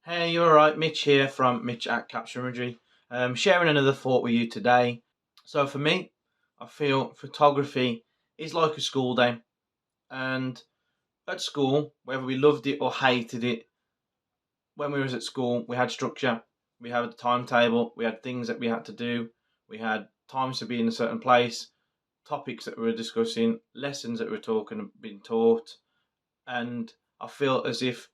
Hey, you alright? Mitch here from Mitch at Capture Imagery. Sharing another thought with you today. So for me, I feel photography is like a school day. And at school, whether we loved it or hated it, when we was at school, we had structure. We had a timetable. We had things that we had to do. We had times to be in a certain place, topics that we were discussing, lessons that we were talking, being taught. And I feel as if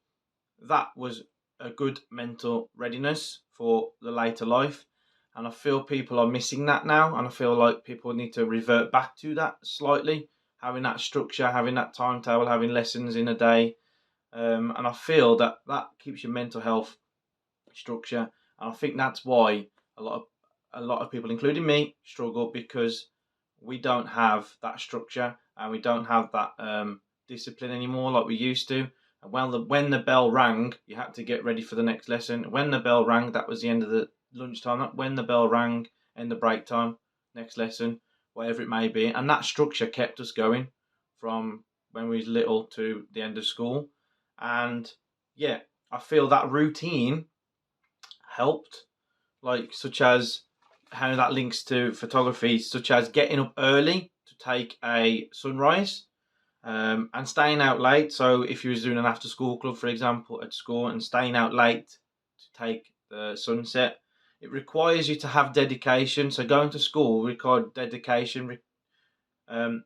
that was a good mental readiness for the later life. And I feel people are missing that now. And I feel like people need to revert back to that slightly, having that structure, having that timetable, having lessons in a day. And I feel that that keeps your mental health structure. And I think that's why a lot of a lot of people, including me, struggle because we don't have that structure and we don't have that discipline anymore like we used to. And when the bell rang, you had to get ready for the next lesson. When the bell rang, that was the end of the lunchtime. When the bell rang, end of break time, next lesson, whatever it may be. And that structure kept us going from when we was little to the end of school. And yeah, I feel that routine helped, like such as how that links to photography, such as getting up early to take a sunrise, and staying out late. So if you was doing an after school club, for example, at school, and staying out late to take the sunset, it requires you to have dedication. So going to school required dedication. Um,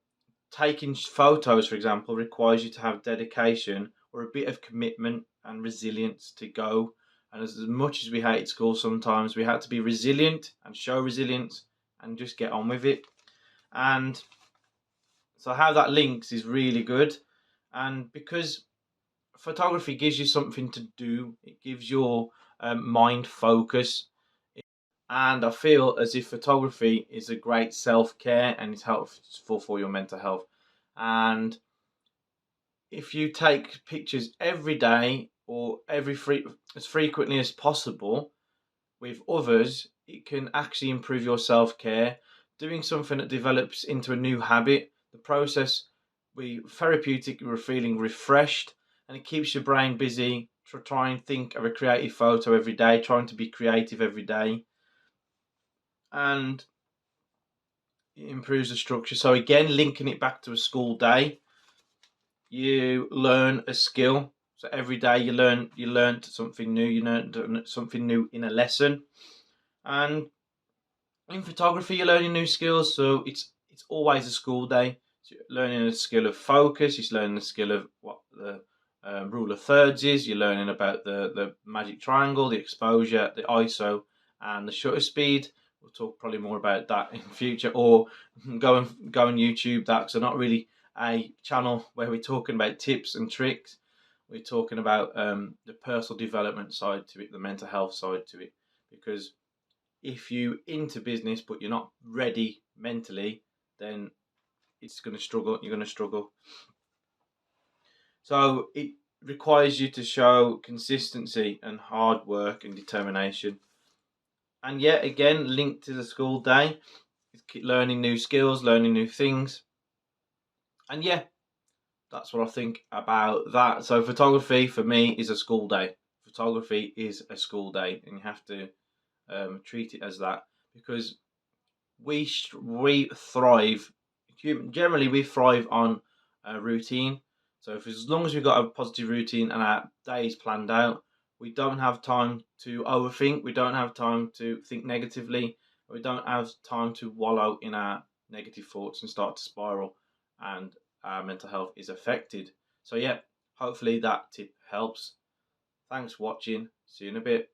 Taking photos, for example, requires you to have dedication or a bit of commitment and resilience to go. And as much as we hate school sometimes, we had to be resilient and show resilience and just get on with it. And so, how that links is really good. And because photography gives you something to do, it gives your mind focus. And I feel as if photography is a great self care and it's helpful for your mental health. And if you take pictures every day or as frequently as possible with others, it can actually improve your self care. Doing something that develops into a new habit, the process we therapeutic, we're feeling refreshed, and it keeps your brain busy to try and think of a creative photo every day, trying to be creative every day, and it improves the structure. So again, linking it back to a school day, you learn a skill. So every day you learned something new. You learned something new in a lesson, and in photography you're learning new skills. So it's always a school day. So you're learning a skill of focus. You're learning the skill of what the rule of thirds is. You're learning about the magic triangle, the exposure, the ISO, and the shutter speed. We'll talk probably more about that in future, or go on YouTube. That's not really a channel where we're talking about tips and tricks. We're talking about the personal development side to it, the mental health side to it, because if you into business but you're not ready mentally, then it's going to struggle. You're going to struggle. So it requires you to show consistency and hard work and determination. And yet again, linked to the school day, it's learning new skills, learning new things. And yeah, that's what I think about that. So photography for me is a school day. Photography is a school day, and you have to treat it as that, because we thrive. Generally, we thrive on a routine. So if as long as we've got a positive routine and our day is planned out, we don't have time to overthink. We don't have time to think negatively. We don't have time to wallow in our negative thoughts and start to spiral, and our mental health is affected. So yeah, hopefully that tip helps. Thanks for watching. See you in a bit.